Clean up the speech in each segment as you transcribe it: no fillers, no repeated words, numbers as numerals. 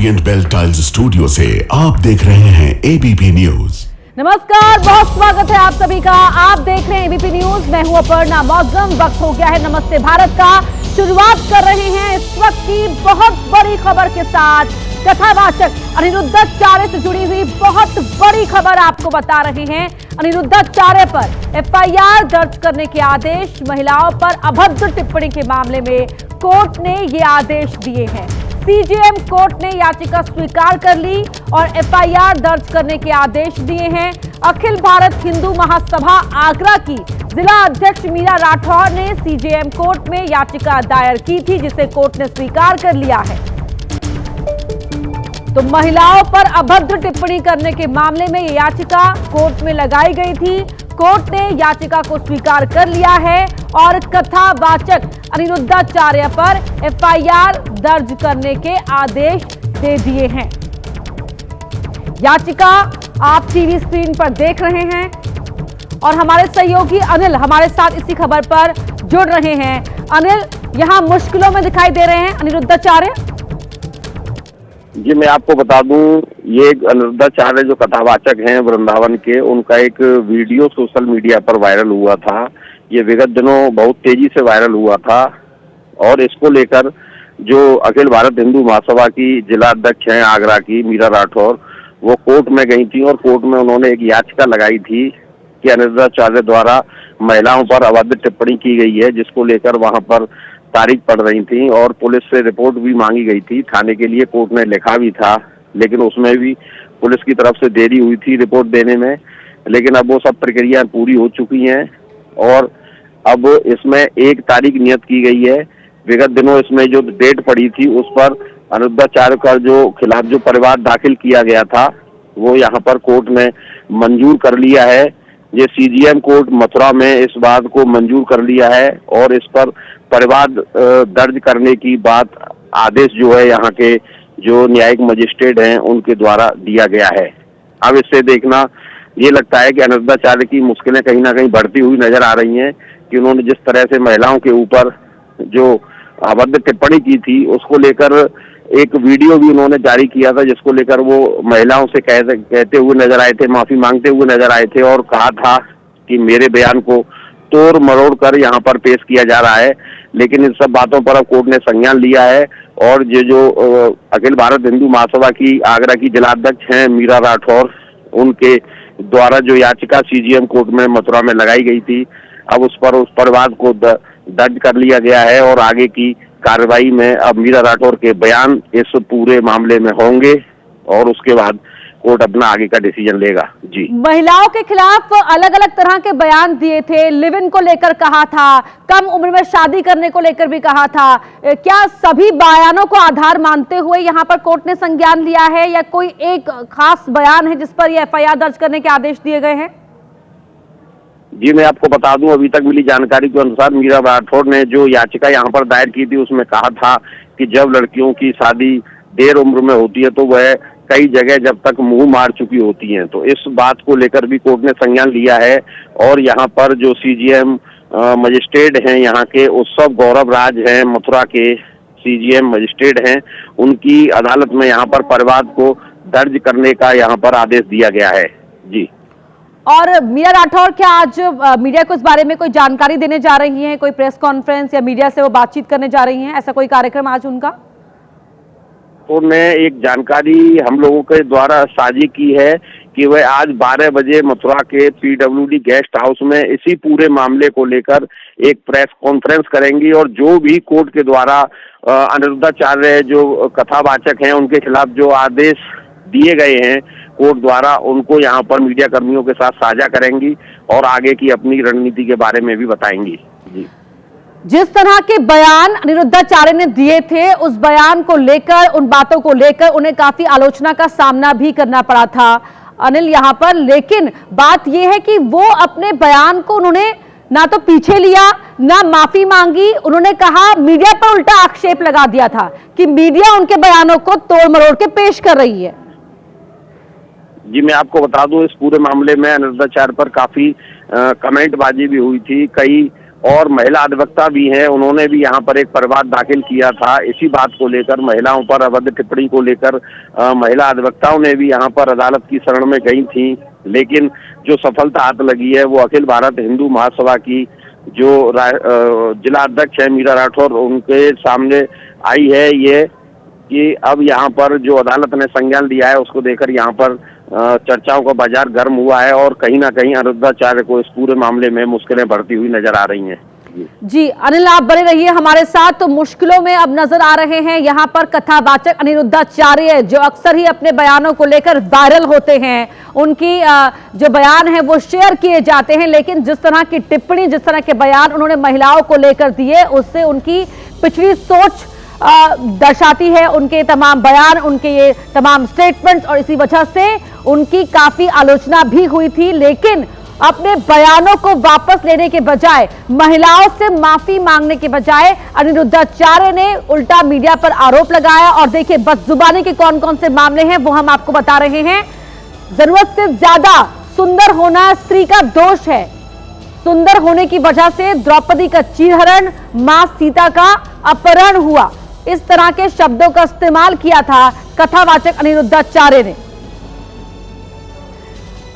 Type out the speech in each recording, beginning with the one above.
Orient bell tiles studio से आप देख रहे हैं एबीपी न्यूज। नमस्कार, बहुत स्वागत है आप सभी का। आप देख रहे हैं एबीपी न्यूज। मैं हूं अपर्णा मौसम। वक्त हो गया है नमस्ते भारत का। शुरुआत कर रहे हैं इस वक्त की बहुत बड़ी खबर के साथ। कथावाचक अनिरुद्धाचार्य से जुड़ी हुई बहुत बड़ी खबर आपको बता रहे हैं। अनिरुद्धाचार्य पर एफआईआर दर्ज करने के आदेश। महिलाओं पर अभद्र टिप्पणी के मामले में कोर्ट ने ये आदेश दिए हैं। सीजेएम कोर्ट ने याचिका स्वीकार कर ली और एफआईआर दर्ज करने के आदेश दिए हैं। अखिल भारत हिंदू महासभा आगरा की जिला अध्यक्ष मीरा राठौर ने सीजेएम कोर्ट में याचिका दायर की थी, जिसे कोर्ट ने स्वीकार कर लिया है। तो महिलाओं पर अभद्र टिप्पणी करने के मामले में यह याचिका कोर्ट में लगाई गई थी। कोर्ट ने याचिका को स्वीकार कर लिया है और कथावाचक अनिरुद्धाचार्य पर एफआईआर दर्ज करने के आदेश दे दिए हैं। याचिका आप टीवी स्क्रीन पर देख रहे हैं और हमारे सहयोगी अनिल हमारे साथ इसी खबर पर जुड़ रहे हैं। अनिल, यहां मुश्किलों में दिखाई दे रहे हैं अनिरुद्धाचार्य। जी, मैं आपको बता दूं, ये अनिरुद्धाचार्य जो कथावाचक हैं वृंदावन के, उनका एक वीडियो सोशल मीडिया पर वायरल हुआ था। ये विगत दिनों बहुत तेजी से वायरल हुआ था और इसको लेकर जो अखिल भारत हिंदू महासभा की जिला अध्यक्ष हैं आगरा की मीरा राठौर, वो कोर्ट में गई थी और कोर्ट में उन्होंने एक याचिका लगाई थी कि अनिरुद्धाचार्य द्वारा महिलाओं पर अभद्र टिप्पणी की गई है, जिसको लेकर वहां पर तारीख पड़ रही थी और पुलिस से रिपोर्ट भी मांगी गई थी। थाने के लिए कोर्ट ने लिखा भी था, लेकिन उसमें भी पुलिस की तरफ से देरी हुई थी रिपोर्ट देने में। लेकिन अब वो सब प्रक्रिया पूरी हो चुकी हैं और अब इसमें एक तारीख नियत की गई है। विगत दिनों इसमें जो डेट पड़ी थी उस पर अनिरुद्धाचार्य का जो खिलाफ जो परिवार दाखिल किया गया था वो यहाँ पर कोर्ट ने मंजूर कर लिया है। ये सीजीएम कोर्ट मथुरा में इस बात को मंजूर कर लिया है और इस पर परिवार दर्ज करने की बात आदेश जो है यहाँ के जो न्यायिक मजिस्ट्रेट हैं उनके द्वारा दिया गया है। अब इससे देखना ये लगता है कि अनिरुद्धाचार्य की मुश्किलें कहीं ना कहीं बढ़ती हुई नजर आ रही हैं कि उन्होंने जिस तरह से महिलाओं के ऊपर जो अभद्र टिप्पणी की थी उसको लेकर एक वीडियो भी उन्होंने जारी किया था, जिसको लेकर वो महिलाओं से कहते हुए नजर आए थे, माफी मांगते हुए नजर आए थे और कहा था कि मेरे बयान को तोड़ मरोड़ कर यहाँ पर पेश किया जा रहा है। लेकिन इन सब बातों पर अब कोर्ट ने संज्ञान लिया है और ये जो अखिल भारत हिंदू महासभा की आगरा की जिला अध्यक्ष हैं मीरा राठौर, उनके द्वारा जो याचिका सीजीएम कोर्ट में मथुरा में लगाई गई थी, अब उस पर वाद को दर्ज कर लिया गया है और आगे की कार्रवाई में अब मीरा राठौर के बयान इस पूरे मामले में होंगे और उसके बाद कोर्ट अपना आगे का डिसीजन लेगा। जी, महिलाओं के खिलाफ अलग अलग तरह के बयान दिए थे। लिव इन को लेकर कहा था, कम उम्र में शादी करने को लेकर भी कहा था। क्या सभी बयानों को आधार मानते हुए यहाँ पर कोर्ट ने संज्ञान लिया है या कोई एक खास बयान है जिस पर ये एफआईआर दर्ज करने के आदेश दिए गए हैं? जी, मैं आपको बता दूं, अभी तक मिली जानकारी के अनुसार मीरा राठौर ने जो याचिका यहाँ पर दायर की थी उसमें कहा था कि जब लड़कियों की शादी देर उम्र में होती है तो वह कई जगह जब तक मुंह मार चुकी होती हैं। तो इस बात को लेकर भी कोर्ट ने संज्ञान लिया है और यहाँ पर जो सीजीएम मजिस्ट्रेट हैं यहाँ के उत्सव गौरव राज हैं, मथुरा के सीजीएम मजिस्ट्रेट हैं, उनकी अदालत में यहाँ पर परिवाद को दर्ज करने का यहाँ पर आदेश दिया गया है। जी, और मीरा राठौर क्या आज मीडिया को इस बारे में कोई जानकारी देने जा रही हैं? कोई प्रेस कॉन्फ्रेंस या मीडिया से वो बातचीत करने जा रही हैं? ऐसा कोई कार्यक्रम आज उनका? उन्होंने एक जानकारी हम लोगों के द्वारा साझी की है कि वह आज 12 बजे मथुरा के पीडब्ल्यूडी गेस्ट हाउस में इसी पूरे मामले को लेकर एक प्रेस कॉन्फ्रेंस करेंगी और जो भी कोर्ट के द्वारा अनिरुद्धाचार्य जो कथावाचक हैं उनके खिलाफ जो आदेश दिए गए हैं कोर्ट द्वारा, उनको यहाँ पर मीडिया कर्मियों के साथ साझा करेंगी और आगे की अपनी रणनीति के बारे में भी बताएंगी। जी, जिस तरह के बयान अनिरुद्धाचार्य ने दिए थे उस बयान को लेकर, उन बातों को लेकर उन्हें काफी आलोचना का सामना भी करना पड़ा था अनिल यहाँ पर। लेकिन बात यह है कि वो अपने बयान को उन्होंने ना तो पीछे लिया ना माफी मांगी। उन्होंने कहा, मीडिया पर उल्टा आक्षेप लगा दिया था कि मीडिया उनके बयानों को तोड़ मरोड़ के पेश कर रही है। जी, मैं आपको बता दूं, इस पूरे मामले में अनिरुद्धाचार्य पर काफी कमेंटबाजी भी हुई थी। कई और महिला अधिवक्ता भी हैं, उन्होंने भी यहाँ पर एक परिवाद दाखिल किया था इसी बात को लेकर, महिलाओं पर अभद्र टिप्पणी को लेकर। महिला अधिवक्ताओं ने भी यहाँ पर अदालत की शरण में गई थी, लेकिन जो सफलता हाथ लगी है वो अखिल भारत हिंदू महासभा की जो जिला अध्यक्ष है मीरा राठौर, उनके सामने आई है ये कि अब यहाँ पर जो अदालत ने संज्ञान लिया है उसको देकर यहाँ पर चर्चाओं का बाजार गर्म हुआ है और कहीं ना कहीं अनिरुद्धाचार्य को इस पूरे मामले में मुश्किलें बढ़ती हुई नजर आ रही हैं। जी अनिल, आप बने रहिए हमारे साथ। तो मुश्किलों में अब नजर आ रहे हैं यहाँ पर कथावाचक अनिरुद्धाचार्य, जो अक्सर ही अपने बयानों को लेकर वायरल होते हैं, उनकी जो बयान है वो शेयर किए जाते हैं, लेकिन जिस तरह की टिप्पणी, जिस तरह के बयान उन्होंने महिलाओं को लेकर दिए, उससे उनकी पिछड़ी सोच दर्शाती है उनके तमाम बयान, उनके ये तमाम स्टेटमेंट्स, और इसी वजह से उनकी काफी आलोचना भी हुई थी। लेकिन अपने बयानों को वापस लेने के बजाय, महिलाओं से माफी मांगने के बजाय अनिरुद्धाचार्य ने उल्टा मीडिया पर आरोप लगाया। और देखिए बदजुबानी के कौन कौन से मामले हैं वो हम आपको बता रहे हैं। जरूरत से ज्यादा सुंदर होना स्त्री का दोष है, सुंदर होने की वजह से द्रौपदी का चीरहरण, मां सीता का अपहरण हुआ, इस तरह के शब्दों का इस्तेमाल किया था कथावाचक अनिरुद्धाचार्य ने।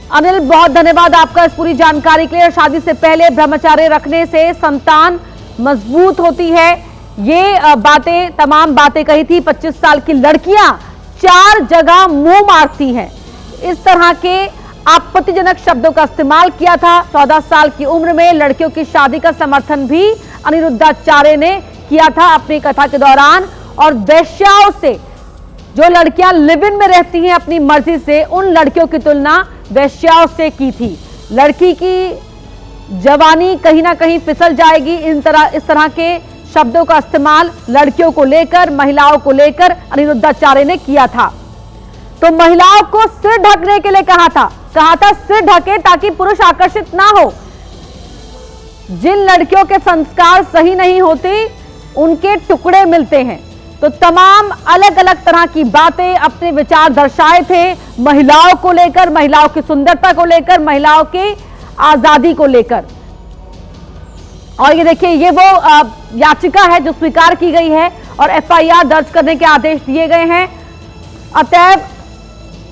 अनिल, बहुत धन्यवाद आपका इस पूरी जानकारी के लिए। शादी से पहले ब्रह्मचर्य रखने से संतान मजबूत होती है, ये बातें, तमाम बातें कही थी। 25 साल की लड़कियां 4 जगह मुंह मारती हैं, इस तरह के आपत्तिजनक शब्दों का इस्तेमाल किया था। 14 साल की उम्र में लड़कियों की शादी का समर्थन भी अनिरुद्धाचार्य ने किया था अपनी कथा के दौरान। और वेश्याओं से, जो लड़कियां लिव इन में रहती हैं अपनी मर्जी से, उन लड़कियों की तुलना वेश्याओं से की थी। लड़की की जवानी कहीं ना कहीं फिसल जाएगी, इस तरह के शब्दों का इस्तेमाल लड़कियों को लेकर, महिलाओं को लेकर अनिरुद्धाचार्य ने किया था। तो महिलाओं को सिर ढकने के लिए कहा था सिर ढके ताकि पुरुष आकर्षित ना हो। जिन लड़कियों के संस्कार सही नहीं होते उनके टुकड़े मिलते हैं। तो तमाम अलग अलग तरह की बातें, अपने विचार दर्शाए थे महिलाओं को लेकर, महिलाओं की सुंदरता को लेकर, महिलाओं की आजादी को लेकर। और ये देखिए, ये वो याचिका है जो स्वीकार की गई है और एफआईआर दर्ज करने के आदेश दिए गए हैं। अतएव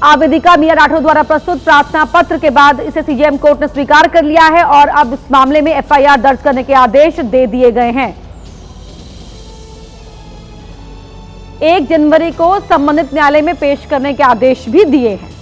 आवेदिका मीरा राठौर द्वारा प्रस्तुत प्रार्थना पत्र के बाद इसे सीजेएम कोर्ट ने स्वीकार कर लिया है और अब इस मामले में एफआईआर दर्ज करने के आदेश दे दिए गए हैं। 1 जनवरी को संबंधित न्यायालय में पेश करने के आदेश भी दिए हैं।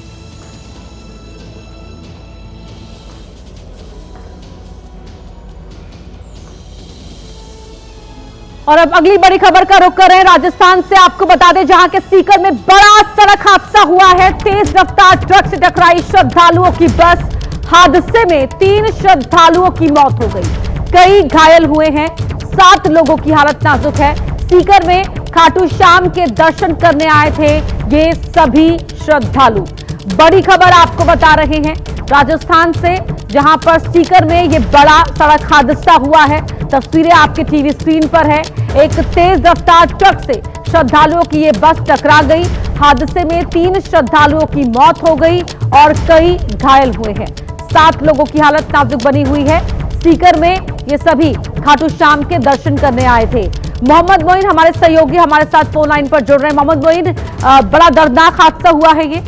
और अब अगली बड़ी खबर का रुख कर रहे हैं राजस्थान से। आपको बता दें, जहां के सीकर में बड़ा सड़क हादसा हुआ है। तेज रफ्तार ट्रक से टकराई श्रद्धालुओं की बस। हादसे में 3 श्रद्धालुओं की मौत हो गई, कई घायल हुए हैं, 7 लोगों की हालत नाजुक है। सीकर में खाटू श्याम के दर्शन करने आए थे ये सभी श्रद्धालु। बड़ी खबर आपको बता रहे हैं राजस्थान से, जहां पर सीकर में ये बड़ा सड़क हादसा हुआ है। तस्वीरें आपके टीवी स्क्रीन पर है। एक तेज रफ्तार ट्रक से श्रद्धालुओं की ये बस टकरा गई। हादसे में 3 श्रद्धालुओं की मौत हो गई और कई घायल हुए हैं। 7 लोगों की हालत नाजुक बनी हुई है। सीकर में ये सभी खाटू श्याम के दर्शन करने आए थे। मोहम्मद मोइन हमारे सहयोगी हमारे साथ फोन लाइन पर जुड़ रहे हैं। मोहम्मद मोइन, बड़ा दर्दनाक हादसा हुआ है ये।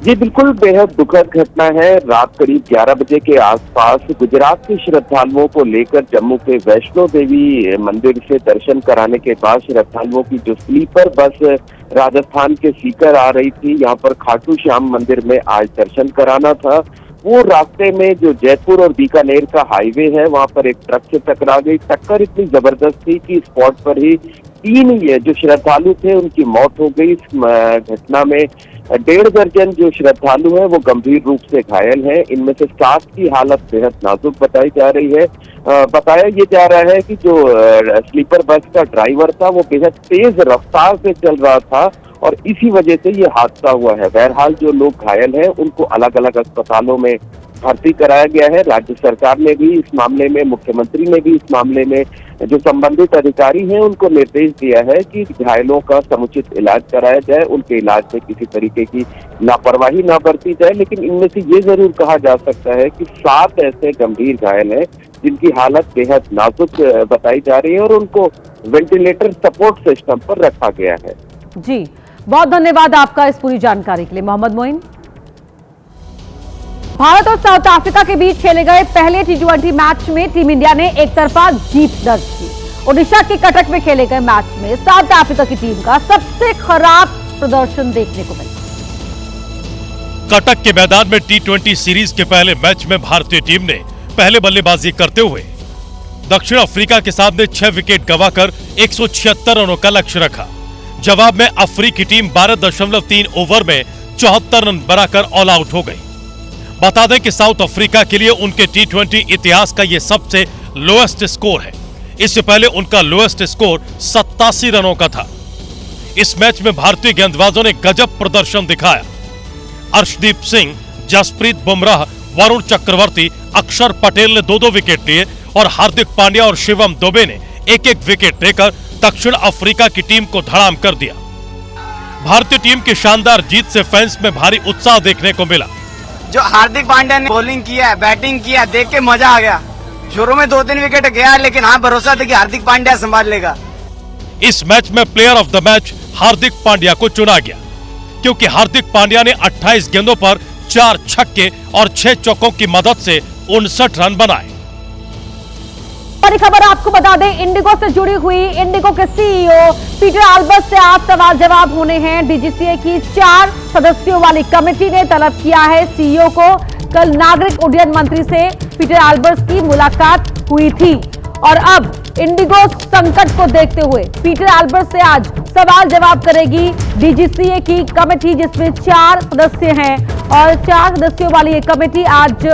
जी बिल्कुल, बेहद दुखद घटना है। रात करीब 11 बजे के आसपास गुजरात के श्रद्धालुओं को लेकर जम्मू के वैष्णो देवी मंदिर से दर्शन कराने के बाद श्रद्धालुओं की जो स्लीपर बस राजस्थान के सीकर आ रही थी, यहाँ पर खाटू श्याम मंदिर में आज दर्शन कराना था, वो रास्ते में जो जयपुर और बीकानेर का हाईवे है वहाँ पर एक ट्रक से टकरा गई। टक्कर इतनी जबरदस्त थी कि स्पॉट पर ही 3 जो श्रद्धालु थे उनकी मौत हो गई। इस घटना में 1.5 दर्जन जो श्रद्धालु हैं वो गंभीर रूप से घायल हैं। इनमें से 7 की हालत बेहद नाजुक बताई जा रही है। बताया ये जा रहा है कि जो स्लीपर बस का ड्राइवर था वो बेहद तेज रफ्तार से चल रहा था और इसी वजह से ये हादसा हुआ है। बहरहाल जो लोग घायल हैं उनको अलग अलग अस्पतालों में भर्ती कराया गया है। राज्य सरकार ने भी इस मामले में, मुख्यमंत्री ने भी इस मामले में जो संबंधित अधिकारी हैं उनको निर्देश दिया है कि घायलों का समुचित इलाज कराया जाए, उनके इलाज में किसी तरीके की लापरवाही ना बरती जाए। लेकिन इनमें से ये जरूर कहा जा सकता है कि 7 ऐसे गंभीर घायल हैं जिनकी हालत बेहद नाजुक बताई जा रही है और उनको वेंटिलेटर सपोर्ट सिस्टम पर रखा गया है। जी, बहुत धन्यवाद आपका इस पूरी जानकारी के लिए मोहम्मद मोइन। भारत और साउथ अफ्रीका के बीच खेले गए पहले T20 मैच में टीम इंडिया ने एक तरफा जीत दर्ज की। ओडिशा के कटक में खेले गए मैच में साउथ अफ्रीका की टीम का सबसे खराब प्रदर्शन देखने को मिला। कटक के मैदान में T20 सीरीज के पहले मैच में भारतीय टीम ने पहले बल्लेबाजी करते हुए दक्षिण अफ्रीका के सामने 6 विकेट गंवाकर 176 रनों का लक्ष्य रखा। जवाब में अफ्रीकी टीम 12.3 ओवर में 74 रन बनाकर ऑल आउट हो गई। बता दें कि साउथ अफ्रीका के लिए उनके T20 इतिहास का यह सबसे लोएस्ट स्कोर है। इससे पहले उनका लोएस्ट स्कोर 87 रनों का था। इस मैच में भारतीय गेंदबाजों ने गजब प्रदर्शन दिखाया। अर्शदीप सिंह, जसप्रीत बुमराह, वरुण चक्रवर्ती, अक्षर पटेल ने 2-2 विकेट लिए और हार्दिक पांड्या और शिवम दुबे ने 1-1 विकेट लेकर दक्षिण अफ्रीका की टीम को धड़ाम कर दिया। भारतीय टीम की शानदार जीत से फैंस में भारी उत्साह देखने को मिला। जो हार्दिक पांड्या ने बॉलिंग किया, बैटिंग किया, देख के मजा आ गया। शुरू में 2-3 विकेट गया, लेकिन हाँ भरोसा था कि हार्दिक पांड्या संभाल लेगा। इस मैच में player of the match Hardik Pandya को चुना गया क्योंकि हार्दिक पांड्या ने 28 गेंदों पर 4 छक्के और 6 चौकों की मदद से 59 रन बनाए। बड़ी खबर आपको बता दें, इंडिगो से जुड़ी हुई इंडिगो के सीईओ पीटर एल्बर्ट से आज सवाल जवाब होने हैं। डीजीसीए की 4 सदस्यों वाली कमेटी ने तलब किया है सीईओ को। कल नागरिक उड्डयन मंत्री से पीटर एल्बर्ट की मुलाकात हुई थी और अब इंडिगो संकट को देखते हुए पीटर एल्बर्ट से आज सवाल जवाब करेगी डीजीसीए की कमेटी, जिसमें 4 सदस्य हैं और 4 सदस्यों वाली ये कमेटी आज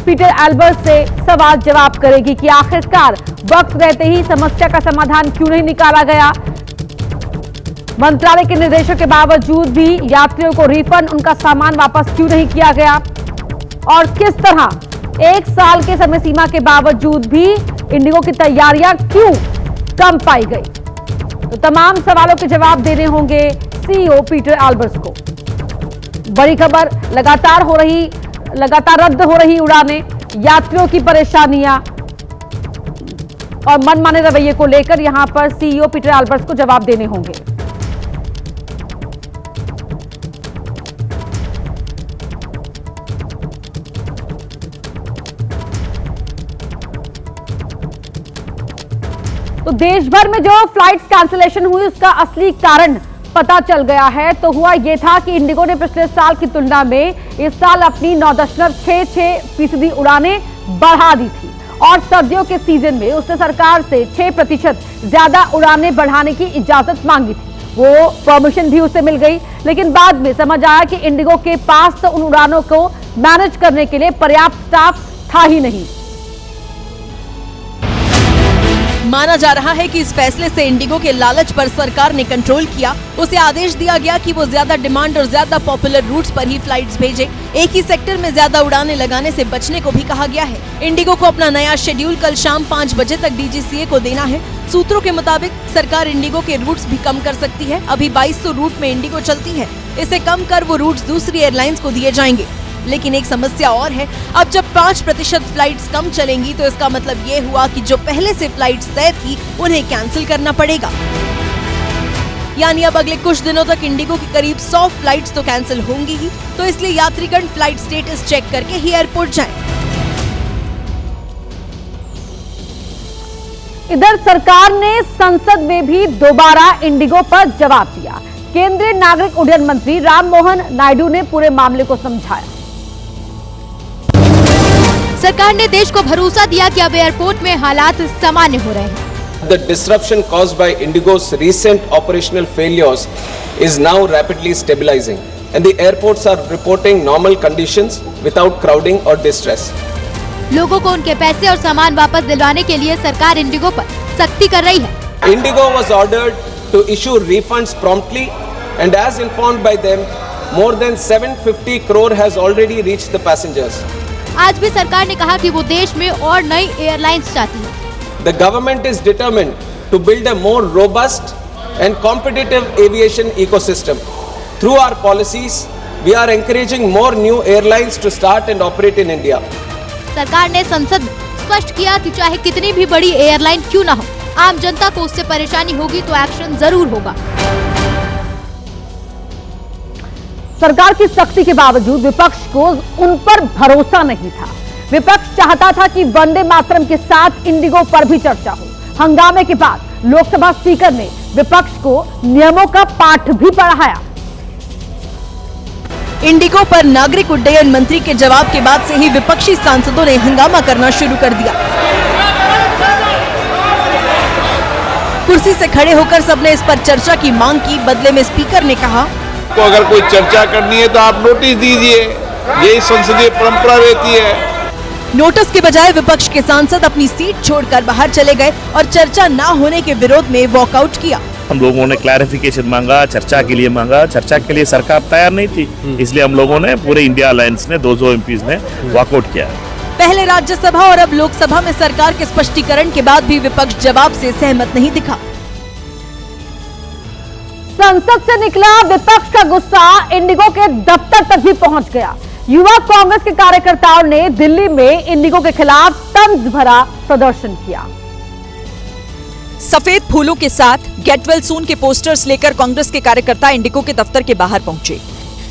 पीटर एल्बर्ट से सवाल जवाब करेगी कि आखिरकार वक्त रहते ही समस्या का समाधान क्यों नहीं निकाला गया। मंत्रालय के निर्देशों के बावजूद भी यात्रियों को रिफंड, उनका सामान वापस क्यों नहीं किया गया और किस तरह 1 साल के समय सीमा के बावजूद भी इंडिगो की तैयारियां क्यों कम पाई गई। तो तमाम सवालों के जवाब देने होंगे सीईओ पीटर एल्बर्ट को। बड़ी खबर, लगातार रद्द हो रही उड़ानें, यात्रियों की परेशानियां और मनमाने रवैये को लेकर यहां पर सीईओ पीटर एल्बर्ट को जवाब देने होंगे। तो देश भर में जो फ्लाइट्स कैंसिलेशन हुई उसका असली कारण पता चल गया है। तो हुआ यह था कि इंडिगो ने पिछले साल की तुलना में इस साल अपनी 9.66% उड़ानें बढ़ा दी थी और सर्दियों के सीजन में उसने सरकार से 6% ज्यादा उड़ानें बढ़ाने की इजाजत मांगी थी। वो परमिशन भी उसे मिल गई, लेकिन बाद में समझ आया कि इंडिगो के पास तो उन उड़ानों को मैनेज करने के लिए पर्याप्त स्टाफ था ही नहीं। माना जा रहा है कि इस फैसले से इंडिगो के लालच पर सरकार ने कंट्रोल किया। उसे आदेश दिया गया कि वो ज्यादा डिमांड और ज्यादा पॉपुलर रूट्स पर ही फ्लाइट्स भेजे। एक ही सेक्टर में ज्यादा उड़ानें लगाने से बचने को भी कहा गया है। इंडिगो को अपना नया शेड्यूल कल शाम 5 बजे तक डीजीसीए को देना है। सूत्रों के मुताबिक सरकार इंडिगो के रूट्स भी कम कर सकती है। अभी 2200 रूट में इंडिगो चलती है, इसे कम कर वो रूट्स दूसरी एयरलाइंस को दिए जाएंगे। लेकिन एक समस्या और है, अब जब 5% फ्लाइट्स कम चलेंगी तो इसका मतलब ये हुआ कि जो पहले से फ्लाइट्स तय थी उन्हें कैंसिल करना पड़ेगा। यानी अब अगले कुछ दिनों तक इंडिगो की करीब 100 फ्लाइट्स तो कैंसिल होंगी ही, तो इसलिए यात्रीगण फ्लाइट स्टेटस चेक करके ही एयरपोर्ट जाएं। इधर सरकार ने संसद में भी दोबारा इंडिगो पर जवाब दिया। केंद्रीय नागरिक उड्डयन मंत्री राममोहन नायडू ने पूरे मामले को समझाया। सरकार ने देश को भरोसा दिया कि अब एयरपोर्ट में हालात सामान्य हो रहे हैं। The disruption caused by Indigo's recent operational failures is now rapidly stabilizing, and the airports are reporting normal conditions without crowding or distress. लोगों को उनके पैसे और सामान वापस दिलवाने के लिए सरकार इंडिगो पर सख्ती कर रही है। Indigo was ordered to issue refunds promptly, and as informed by them, more than 750 crore has already reached the passengers. आज भी सरकार ने कहा कि वो देश में और नई एयरलाइंस चाहती है। the government is determined to build a more robust and competitive aviation ecosystem. Through our policies, we are encouraging more new airlines to start and operate in India. सरकार ने संसद में स्पष्ट किया कि चाहे कितनी भी बड़ी एयरलाइन क्यों ना हो, आम जनता को उससे परेशानी होगी तो एक्शन जरूर होगा। सरकार की सख्ती के बावजूद विपक्ष को उन पर भरोसा नहीं था। विपक्ष चाहता था कि वंदे मातरम के साथ इंडिगो पर भी चर्चा हो। हंगामे के बाद लोकसभा स्पीकर ने विपक्ष को नियमों का पाठ भी पढ़ाया। इंडिगो पर नागरिक उड्डयन मंत्री के जवाब के बाद से ही विपक्षी सांसदों ने हंगामा करना शुरू कर दिया। कुर्सी से खड़े होकर सबने इस पर चर्चा की मांग की। बदले में स्पीकर ने कहा, तो अगर कोई चर्चा करनी है तो आप नोटिस दीजिए, यही संसदीय परंपरा रहती है। नोटिस के बजाय विपक्ष के सांसद अपनी सीट छोड़कर बाहर चले गए और चर्चा न होने के विरोध में वॉकआउट किया। हम लोगों ने क्लैरिफिकेशन मांगा, चर्चा के लिए मांगा। चर्चा के लिए सरकार तैयार नहीं थी, इसलिए हम लोगों ने, पूरे इंडिया अलायंस ने, 200 एमपीज ने वॉकआउट किया। पहले राज्यसभा और अब लोकसभा में सरकार के स्पष्टीकरण के बाद भी विपक्ष जवाब से सहमत नहीं दिखा। संसद से निकला विपक्ष का गुस्सा इंडिगो के दफ्तर तक भी पहुंच गया। युवा कांग्रेस के कार्यकर्ताओं ने दिल्ली में इंडिगो के खिलाफ तंज भरा प्रदर्शन किया। सफेद फूलों के साथ गेट वेल सून के पोस्टर्स लेकर कांग्रेस के कार्यकर्ता इंडिगो के दफ्तर के बाहर पहुंचे।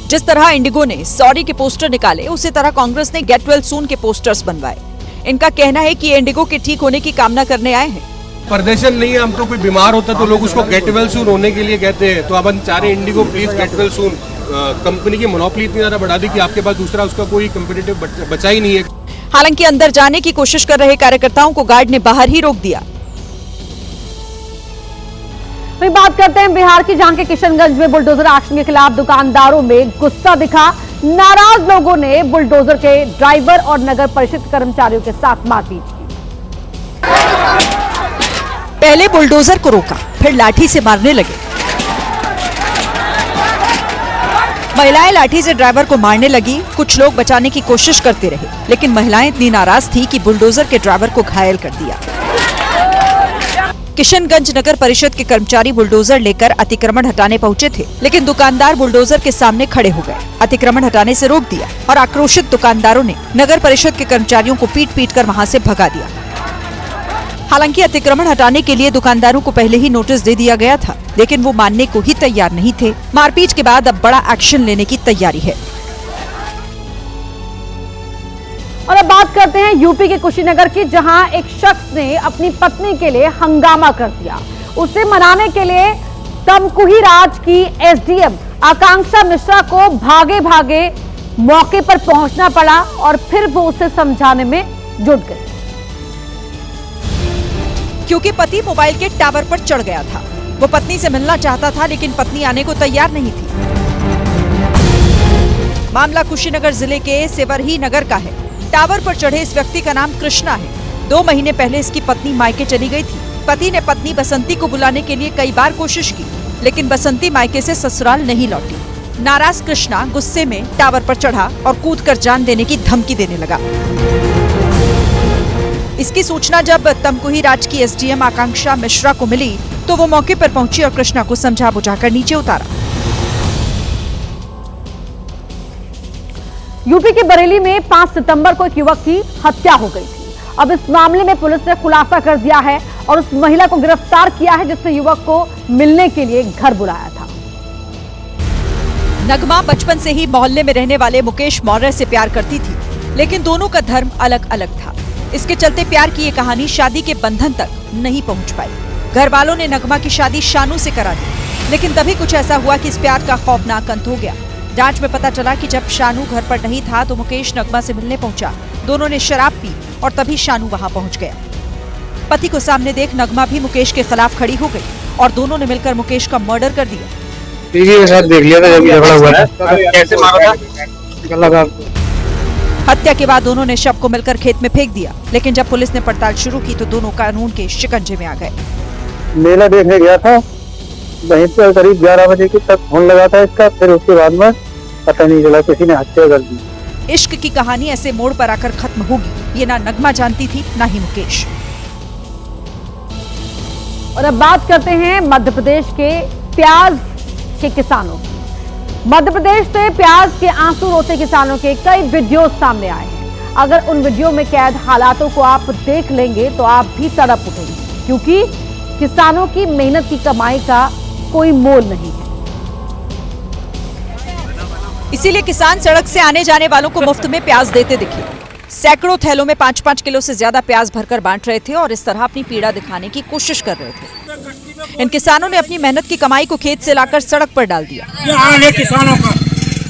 जिस तरह इंडिगो ने सॉरी के पोस्टर निकाले, उसी तरह कांग्रेस ने गेट वेल सून के पोस्टर्स बनवाए। इनका कहना है कि इंडिगो के ठीक होने की कामना करने आए हैं। प्रदर्शन नहीं है, हम तो कोई बीमार होता तो लोग उसको गेट वेल सून होने के लिए कहते हैं। तो अब हम चाह रहे Indigo please get well soon. Company की मोनोपोली इतनी ज्यादा बढ़ा दी कि आपके पास दूसरा उसका कोई कंपटीटिव बचा ही नहीं है। हालांकि अंदर जाने की कोशिश कर रहे कार्यकर्ताओं को गार्ड ने बाहर ही रोक दिया। वहीं बात करते हैं बिहार की, जहां के किशनगंज में बुलडोजर एक्शन के खिलाफ दुकानदारों में गुस्सा दिखा। नाराज लोगों ने बुलडोजर के ड्राइवर और नगर परिषद कर्मचारियों के साथ मारपीट की। पहले बुलडोजर को रोका, फिर लाठी से मारने लगे। महिलाएं लाठी से ड्राइवर को मारने लगी। कुछ लोग बचाने की कोशिश करते रहे, लेकिन महिलाएं इतनी नाराज थी कि बुलडोजर के ड्राइवर को घायल कर दिया। किशनगंज नगर परिषद के कर्मचारी बुलडोजर लेकर अतिक्रमण हटाने पहुंचे थे, लेकिन दुकानदार बुलडोजर के सामने खड़े हो गए। अतिक्रमण हटाने से रोक दिया और आक्रोशित दुकानदारों ने नगर परिषद के कर्मचारियों को पीट पीट कर वहां से भगा दिया। हालांकि अतिक्रमण हटाने के लिए दुकानदारों को पहले ही नोटिस दे दिया गया था, लेकिन वो मानने को ही तैयार नहीं थे। मारपीट के बाद अब बड़ा एक्शन लेने की तैयारी है। और अब बात करते हैं यूपी के कुशीनगर की, जहां एक शख्स ने अपनी पत्नी के लिए हंगामा कर दिया। उसे मनाने के लिए तमकुही राज की एसडीएम आकांक्षा मिश्रा को भागे भागे मौके पर पहुंचना पड़ा और फिर वो उसे समझाने में जुट गई। क्योंकि पति मोबाइल के टावर पर चढ़ गया था। वो पत्नी से मिलना चाहता था, लेकिन पत्नी आने को तैयार नहीं थी। मामला कुशीनगर जिले के सेवरही नगर का है। टावर पर चढ़े इस व्यक्ति का नाम कृष्णा है। 2 महीने पहले इसकी पत्नी मायके चली गई थी। पति ने पत्नी बसंती को बुलाने के लिए कई बार कोशिश की, लेकिन बसंती मायके से ससुराल नहीं लौटी। नाराज कृष्णा गुस्से में टावर पर चढ़ा और कूदकर जान देने की धमकी देने लगा। इसकी सूचना जब तमकुही राज की एसडीएम आकांक्षा मिश्रा को मिली, तो वो मौके पर पहुंची और कृष्णा को समझा बुझाकर नीचे उतारा। यूपी के बरेली में 5 सितंबर को एक युवक की हत्या हो गई थी। अब इस मामले में पुलिस ने खुलासा कर दिया है और उस महिला को गिरफ्तार किया है, जिसने युवक को मिलने के लिए घर बुलाया था। नगमा बचपन से ही मोहल्ले में रहने वाले मुकेश मौर्य से प्यार करती थी, लेकिन दोनों का धर्म अलग अलग था। इसके चलते प्यार की ये कहानी शादी के बंधन तक नहीं पहुंच पाई। घर वालों ने नगमा की शादी शानू से करा दी, लेकिन तभी कुछ ऐसा हुआ कि इस प्यार का खौफनाक अंत हो गया। जांच में पता चला कि जब शानू घर पर नहीं था तो मुकेश नगमा से मिलने पहुंचा। दोनों ने शराब पी और तभी शानू वहां पहुंच गया। पति को सामने देख नगमा भी मुकेश के खिलाफ खड़ी हो गई और दोनों ने मिलकर मुकेश का मर्डर कर दिया। के साथ देख लिया था जब झगड़ा हुआ है, कैसे मारा था? हत्या के बाद दोनों ने शव को मिलकर खेत में फेंक दिया, लेकिन जब पुलिस ने पड़ताल शुरू की तो दोनों कानून के शिकंजे में आ गए। मेला देखने गया था, वहीं पर करीब 11 बजे तक फोन लगा था इसका, फिर उसके बाद में पता नहीं चला, किसी ने हत्या कर दी। इश्क की कहानी ऐसे मोड़ पर आकर खत्म होगी, ये ना नगमा जानती थी ना ही मुकेश। और अब बात करते हैं मध्य प्रदेश के प्याज के किसानों की। मध्य प्रदेश से प्याज के आंसू रोते किसानों के कई वीडियो सामने आए हैं। अगर उन वीडियो में कैद हालातों को आप देख लेंगे तो आप भी तड़प उठेंगे, क्योंकि किसानों की मेहनत की कमाई का कोई मोल नहीं है। इसीलिए किसान सड़क से आने जाने वालों को मुफ्त में प्याज देते दिखे। सैकड़ों थैलों में 5-5 किलो से ज्यादा प्याज भरकर बांट रहे थे और इस तरह अपनी पीड़ा दिखाने की कोशिश कर रहे थे। इन किसानों ने अपनी मेहनत की कमाई को खेत से लाकर सड़क पर डाल दिया। ये किसानों का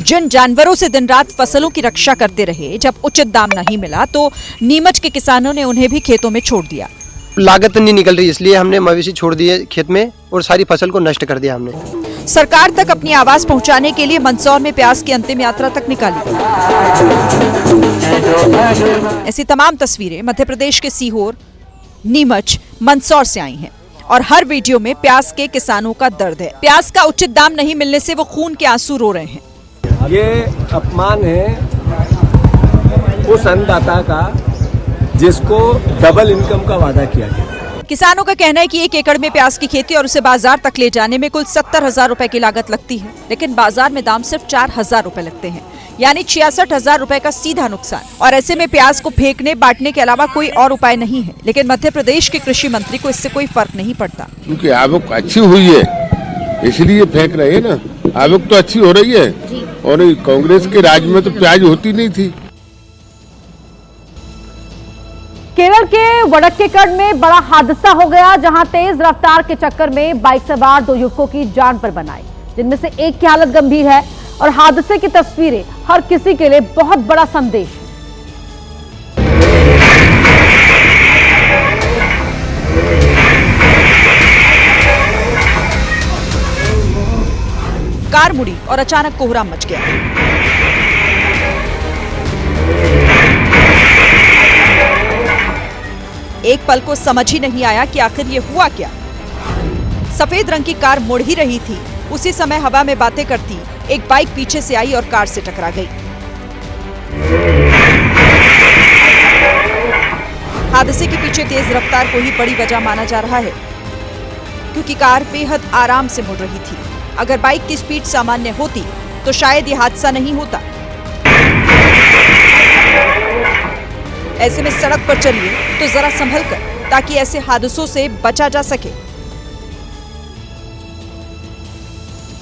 जिन जानवरों से दिन रात फसलों की रक्षा करते रहे, जब उचित दाम नहीं मिला तो नीमच के किसानों ने उन्हें भी खेतों में छोड़ दिया। लागत नहीं निकल रही, इसलिए हमने मवेशी छोड़ दिए खेत में और सारी फसल को नष्ट कर दिया हमने। सरकार तक अपनी आवाज पहुंचाने के लिए मंदसौर में प्याज की अंतिम यात्रा तक निकाली। ऐसी तमाम तस्वीरें मध्य प्रदेश के सीहोर, नीमच, मंदसौर से आई हैं और हर वीडियो में प्याज के किसानों का दर्द है। प्याज का उचित दाम नहीं मिलने से वो खून के आंसू रो रहे हैं। ये अपमान है उस अन्नदाता का जिसको डबल इनकम का वादा किया गया। किसानों का कहना है कि 1 एकड़ में प्याज की खेती और उसे बाजार तक ले जाने में कुल 70,000 रुपए की लागत लगती है, लेकिन बाजार में दाम सिर्फ 4,000 रुपए लगते हैं, यानी 66,000 रुपए का सीधा नुकसान। और ऐसे में प्याज को फेंकने बांटने के अलावा कोई और उपाय नहीं है। लेकिन मध्य प्रदेश के कृषि मंत्री को इससे कोई फर्क नहीं पड़ता। क्योंकि आवक अच्छी हुई है इसलिए फेंक रहे हैं ना। आवक तो अच्छी हो रही है और कांग्रेस के राज में तो प्याज होती नहीं थी। केरल के वडक्केकड में बड़ा हादसा हो गया, जहां तेज रफ्तार के चक्कर में बाइक सवार 2 युवकों की जान पर बनाई, जिनमें से एक की हालत गंभीर है। और हादसे की तस्वीरें हर किसी के लिए बहुत बड़ा संदेश है। कार मुड़ी और अचानक कोहराम मच गया। एक पल को समझ ही नहीं आया कि आखिर ये हुआ क्या। सफेद रंग की कार मुड़ ही रही थी, उसी समय हवा में बातें करती एक बाइक पीछे से आई और कार से टकरा गई। हादसे के पीछे तेज रफ्तार को ही बड़ी वजह माना जा रहा है, क्योंकि कार बेहद आराम से मुड़ रही थी। अगर बाइक की स्पीड सामान्य होती तो शायद ये हादसा नहीं होता। ऐसे में सड़क पर चलिए तो जरा संभल कर, ताकि ऐसे हादसों से बचा जा सके।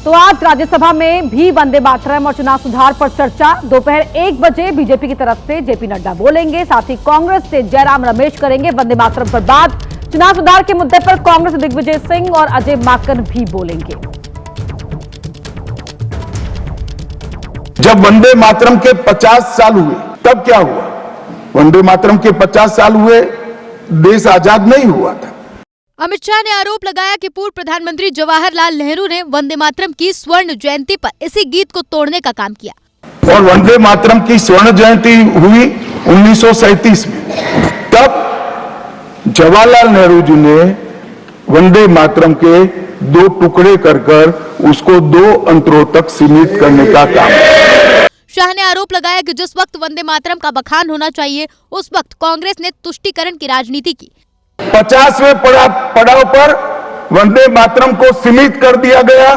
तो आज राज्यसभा में भी वंदे मातरम और चुनाव सुधार पर चर्चा। दोपहर 1 बजे बीजेपी की तरफ से जेपी नड्डा बोलेंगे, साथ ही कांग्रेस से जयराम रमेश करेंगे वंदे मातरम पर बात। चुनाव सुधार के मुद्दे पर कांग्रेस दिग्विजय सिंह और अजय माकन भी बोलेंगे। जब वंदे मातरम के 50 साल हुए तब क्या हुआ? वंदे मातरम के 50 साल हुए, देश आजाद नहीं हुआ था। अमित शाह ने आरोप लगाया कि पूर्व प्रधानमंत्री जवाहरलाल नेहरू ने वंदे मातरम की स्वर्ण जयंती पर इसी गीत को तोड़ने का काम किया। और वंदे मातरम की स्वर्ण जयंती हुई 1937 में। तब जवाहरलाल नेहरू जी ने वंदे मातरम के 2 टुकड़े कर उसको 2 अंतरों तक सीमित करने का काम। शाह ने आरोप लगाया कि जिस वक्त वंदे मातरम का बखान होना चाहिए, उस वक्त कांग्रेस ने तुष्टीकरण की राजनीति की। 50वें पड़ाव पर वंदे मातरम को सीमित कर दिया गया,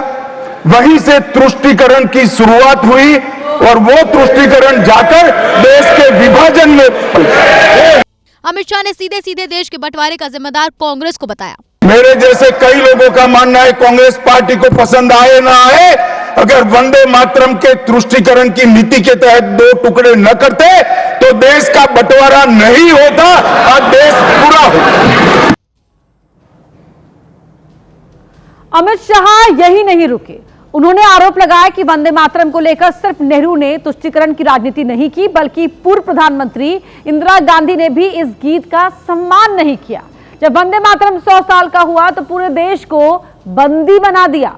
वहीं से तुष्टीकरण की शुरुआत हुई और वो तुष्टीकरण जाकर देश के विभाजन में। अमित शाह ने सीधे सीधे देश के बंटवारे का जिम्मेदार कांग्रेस को बताया। मेरे जैसे कई लोगों का मानना है, कांग्रेस पार्टी को पसंद आए ना आए, अगर वंदे मातरम के तुष्टीकरण की नीति के तहत 2 टुकड़े न करते तो देश का बंटवारा नहीं होता और देश पूरा होता। अमित शाह यही नहीं रुके। उन्होंने आरोप लगाया कि वंदे मातरम को लेकर सिर्फ नेहरू ने तुष्टीकरण की राजनीति नहीं की, बल्कि पूर्व प्रधानमंत्री इंदिरा गांधी ने भी इस गीत का सम्मान नहीं किया। जब वंदे मातरम 100 साल का हुआ तो पूरे देश को बंदी बना दिया।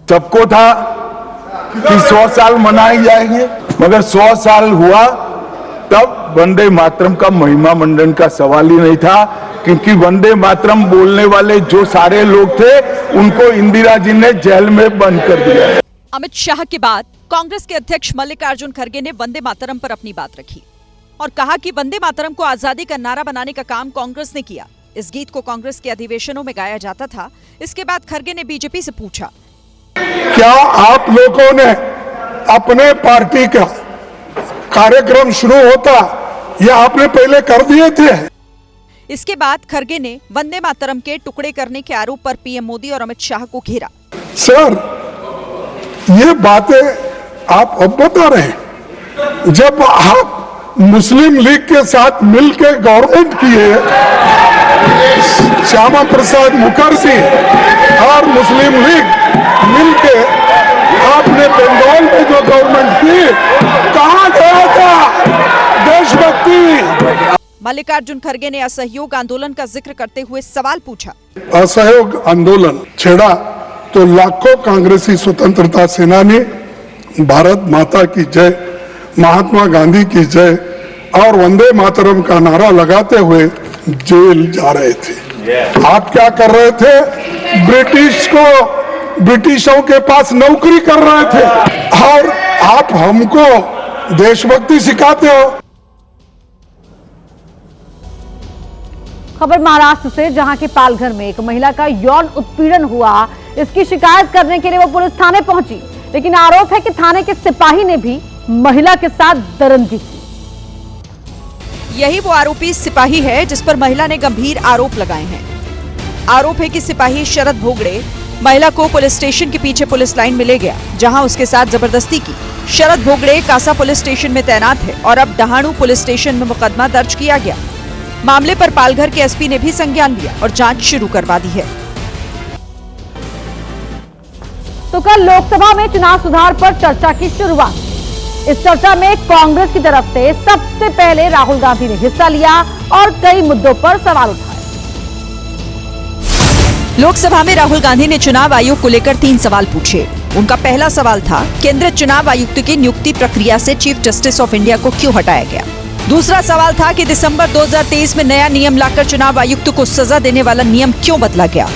सबको था कि 100 साल मनाए जाएंगे, मगर 100 साल हुआ तब वंदे मातरम का महिमा मंडन का सवाल ही नहीं था, क्योंकि वंदे मातरम बोलने वाले जो सारे लोग थे उनको इंदिरा जी ने जेल में बंद कर दिया। अमित शाह के बाद कांग्रेस के अध्यक्ष मल्लिकार्जुन खड़गे ने वंदे मातरम पर अपनी बात रखी और कहा कि वंदे मातरम को आजादी का नारा बनाने का काम कांग्रेस ने किया। इस गीत को कांग्रेस के अधिवेशनों में गाया जाता था। इसके बाद खरगे ने बीजेपी से पूछा, क्या आप लोगों ने अपने पार्टी का कार्यक्रम शुरू होता या आपने पहले कर दिए थे? इसके बाद खरगे ने वंदे मातरम के टुकड़े करने के आरोप पर पीएम मोदी और अमित शाह को घेरा। सर, ये बातें आप अब बता रहे हैं, जब आप मुस्लिम लीग के साथ मिलकर गवर्नमेंट किए, श्यामा प्रसाद मुखर्जी और मुस्लिम लीग मिलकर आपने बंगाल में जो गवर्नमेंट की, कहां गया था देशभक्ति? मल्लिकार्जुन खरगे ने असहयोग आंदोलन का जिक्र करते हुए सवाल पूछा, असहयोग आंदोलन छेड़ा तो लाखों कांग्रेसी स्वतंत्रता सेनानी भारत माता की जय, महात्मा गांधी की जय और वंदे मातरम का नारा लगाते हुए जेल जा रहे थे। आप क्या कर रहे थे? ब्रिटिशों के पास नौकरी कर रहे थे और आप हमको देशभक्ति सिखाते हो। खबर महाराष्ट्र से, जहां के पालघर में एक महिला का यौन उत्पीड़न हुआ। इसकी शिकायत करने के लिए वो पुलिस थाने पहुंची, लेकिन आरोप है कि थाने के सिपाही ने भी महिला के साथ दरिंदगी की। यही वो आरोपी सिपाही है जिस पर महिला ने गंभीर आरोप लगाए हैं। आरोप है कि सिपाही शरद भोगड़े महिला को पुलिस स्टेशन के पीछे पुलिस लाइन में ले गया, जहां उसके साथ जबरदस्ती की। शरद भोगड़े कासा पुलिस स्टेशन में तैनात है और अब डहाणू पुलिस स्टेशन में मुकदमा दर्ज किया गया। मामले पर पालघर के एसपी ने भी संज्ञान लिया और जांच शुरू करवा दी है। तो कल लोकसभा में चुनाव सुधार पर चर्चा की शुरुआत। इस चर्चा में कांग्रेस की तरफ से सबसे पहले राहुल गांधी ने हिस्सा लिया और कई मुद्दों पर सवाल उठाए। लोकसभा में राहुल गांधी ने चुनाव आयोग को लेकर 3 सवाल पूछे। उनका पहला सवाल था, केंद्रीय चुनाव आयुक्त की नियुक्ति प्रक्रिया से चीफ जस्टिस ऑफ इंडिया को क्यों हटाया गया। दूसरा सवाल था कि दिसंबर 2023 में नया नियम लाकर चुनाव आयुक्त को सजा देने वाला नियम क्यों बदला गया।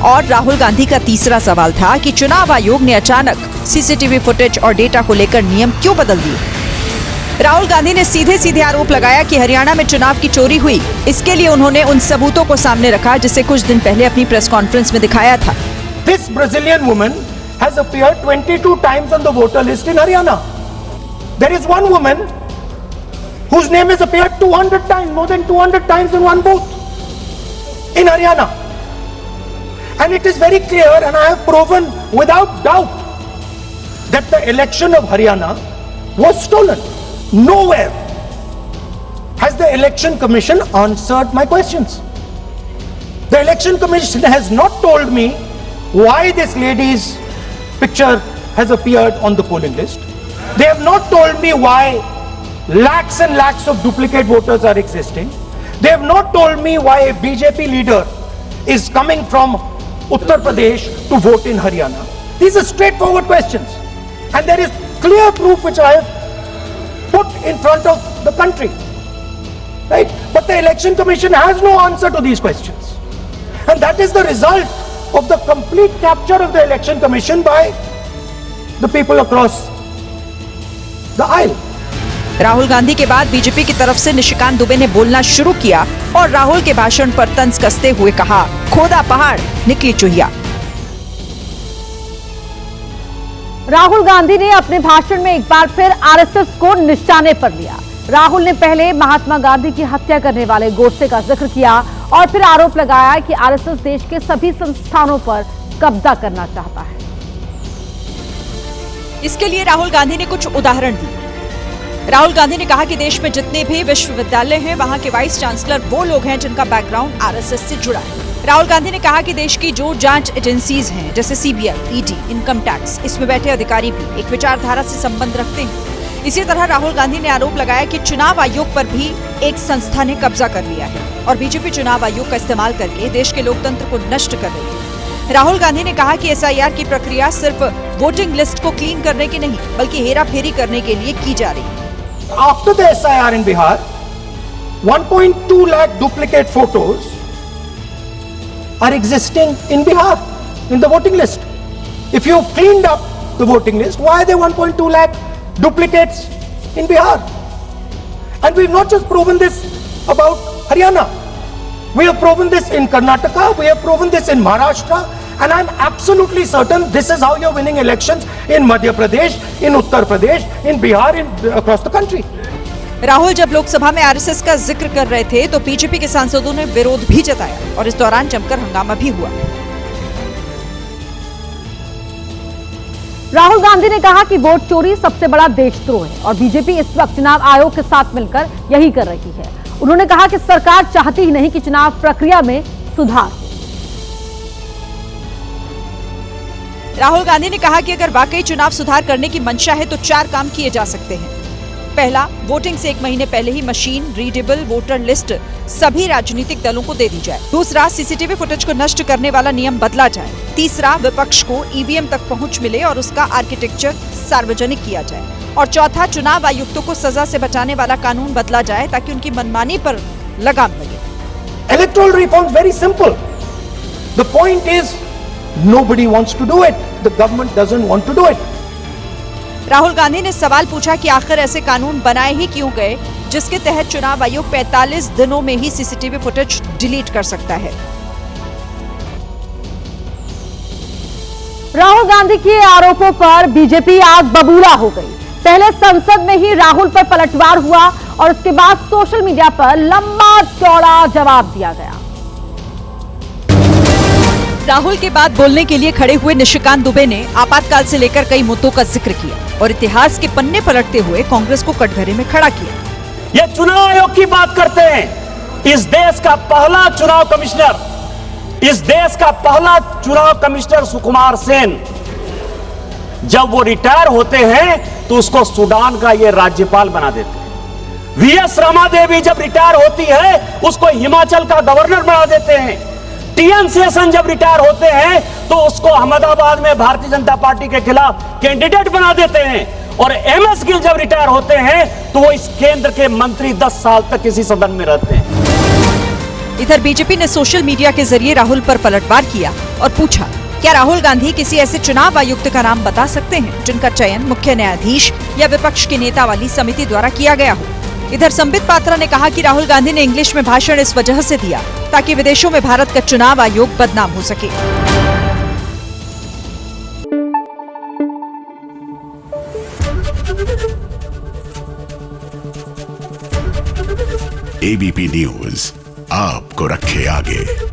और राहुल गांधी का तीसरा सवाल था कि चुनाव आयोग ने अचानक सीसीटीवी फुटेज और डेटा को लेकर नियम क्यों बदल दिए। राहुल गांधी ने सीधे सीधे आरोप लगाया कि हरियाणा में चुनाव की चोरी हुई। इसके लिए उन्होंने उन सबूतों को सामने रखा जिसे कुछ दिन पहले अपनी प्रेस कॉन्फ्रेंस में दिखाया था। This Brazilian woman has appeared 22 times on the voter list in Haryana. There is one woman whose name has appeared 200 times, more than 200 times in one booth in Haryana. And it is very clear, and I have proven without doubt, that the election of Haryana was stolen. Nowhere has the Election Commission answered my questions. The Election Commission has not told me why this lady's picture has appeared on the polling list. They have not told me why lakhs and lakhs of duplicate voters are existing. They have not told me why a BJP leader is coming from Uttar Pradesh to vote in Haryana. These are straightforward questions, and there is clear proof which I have put in front of the country, right? But the Election Commission has no answer to these questions, and that is the result of the complete capture of the Election Commission by the people across the aisle. Rahul Gandhi के बाद BJP की तरफ से निशिकांत दुबे ने बोलना शुरू किया और राहुल के भाषण पर तंज कसते हुए कहा, खोदा पहाड़ निकली चुहिया। राहुल गांधी ने अपने भाषण में एक बार फिर आरएसएस को निशाने पर लिया। राहुल ने पहले महात्मा गांधी की हत्या करने वाले गोडसे का जिक्र किया और फिर आरोप लगाया कि आरएसएस देश के सभी संस्थानों पर कब्जा करना चाहता है। इसके लिए राहुल गांधी ने कुछ उदाहरण दिए। राहुल गांधी ने कहा कि देश में जितने भी विश्वविद्यालय हैं, वहां के वाइस चांसलर वो लोग हैं जिनका बैकग्राउंड आरएसएस से जुड़ा है। राहुल गांधी ने कहा कि देश की जो जांच एजेंसीज हैं, जैसे सीबीआई, ईडी, इनकम टैक्स, इसमें बैठे अधिकारी भी एक विचारधारा से संबंध रखते हैं। इसी तरह राहुल गांधी ने आरोप लगाया कि चुनाव आयोग पर भी एक संस्था ने कब्जा कर लिया है और बीजेपी चुनाव आयोग का इस्तेमाल करके देश के लोकतंत्र को नष्ट कर रही है। राहुल गांधी ने कहा कि एसआईआर की प्रक्रिया सिर्फ वोटिंग लिस्ट को क्लीन करने की नहीं, बल्कि हेराफेरी करने के लिए की जा रही है। After the SIR in Bihar, 1.2 lakh duplicate photos are existing in Bihar in the voting list. If you cleaned up the voting list, why are there 1.2 lakh duplicates in Bihar? And we've not just proven this about Haryana. We have proven this in Karnataka, we have proven this in Maharashtra, and I'm absolutely certain this is how you're winning elections in Madhya Pradesh, in Uttar Pradesh, in Bihar, across the country. Rahul जब लोकसभा में RSS का जिक्र कर रहे थे तो BJP के सांसदों ने विरोध भी जताया और इस दौरान जमकर हंगामा भी हुआ। राहुल गांधी ने कहा कि वोट चोरी सबसे बड़ा देशद्रोह है और बीजेपी इस वक्त चुनाव आयोग के साथ मिलकर यही कर रही है। उन्होंने कहा कि सरकार चाहती ही नहीं कि चुनाव प्रक्रिया में सुधार। राहुल गांधी ने कहा कि अगर वाकई चुनाव सुधार करने की मंशा है तो 4 काम किए जा सकते हैं। पहला, वोटिंग से 1 महीने पहले ही मशीन रीडेबल वोटर लिस्ट सभी राजनीतिक दलों को दे दी जाए। दूसरा, सीसीटीवी फुटेज को नष्ट करने वाला नियम बदला जाए। तीसरा, विपक्ष को ईवीएम तक पहुंच मिले और उसका आर्किटेक्चर सार्वजनिक किया जाए। और चौथा, चुनाव आयुक्तों को सजा से बचाने वाला कानून बदला जाए ताकि उनकी मनमानी पर लगाम लगे। Electoral reform is very simple. The point is nobody wants to do it. The government doesn't want to do it. Rahul Gandhi ने सवाल पूछा कि आखिर ऐसे कानून बनाए ही क्यों गए जिसके तहत चुनाव आयोग 45 दिनों में ही सीसीटीवी फुटेज डिलीट कर सकता है। राहुल गांधी के आरोपों पर बीजेपी आग बबूला हो गई। पहले संसद में ही राहुल पर पलटवार हुआ और उसके बाद सोशल मीडिया पर लंबा चौड़ा जवाब दिया गया। राहुल के बाद बोलने के लिए खड़े हुए निशिकांत दुबे ने आपातकाल से लेकर कई मुद्दों का जिक्र किया और इतिहास के पन्ने पलटते हुए कांग्रेस को कटघरे में खड़ा किया। ये चुनाव आयोग की बात करते हैं। इस देश का पहला चुनाव कमिश्नर सुकुमार सेन, जब वो रिटायर होते हैं तो उसको सूडान का ये राज्यपाल बना देते हैं। वीएस रमा देवी जब रिटायर होती है उसको हिमाचल का गवर्नर बना देते हैं। टीएन शेषन जब रिटायर होते हैं तो उसको अहमदाबाद में भारतीय जनता पार्टी के खिलाफ कैंडिडेट बना देते हैं। और एमएस गिल जब रिटायर होते हैं तो वो इस केंद्र के मंत्री 10 साल तक किसी सदन में रहते हैं। इधर बीजेपी ने सोशल मीडिया के जरिए राहुल पर पलटवार किया और पूछा, क्या राहुल गांधी किसी ऐसे चुनाव आयुक्त का नाम बता सकते हैं जिनका चयन मुख्य न्यायाधीश या विपक्ष के नेता वाली समिति द्वारा किया गया हो। इधर संबित पात्रा ने कहा कि राहुल गांधी ने इंग्लिश में भाषण इस वजह से दिया ताकि विदेशों में भारत का चुनाव आयोग बदनाम हो सके। एबीपी न्यूज आपको रखे आगे।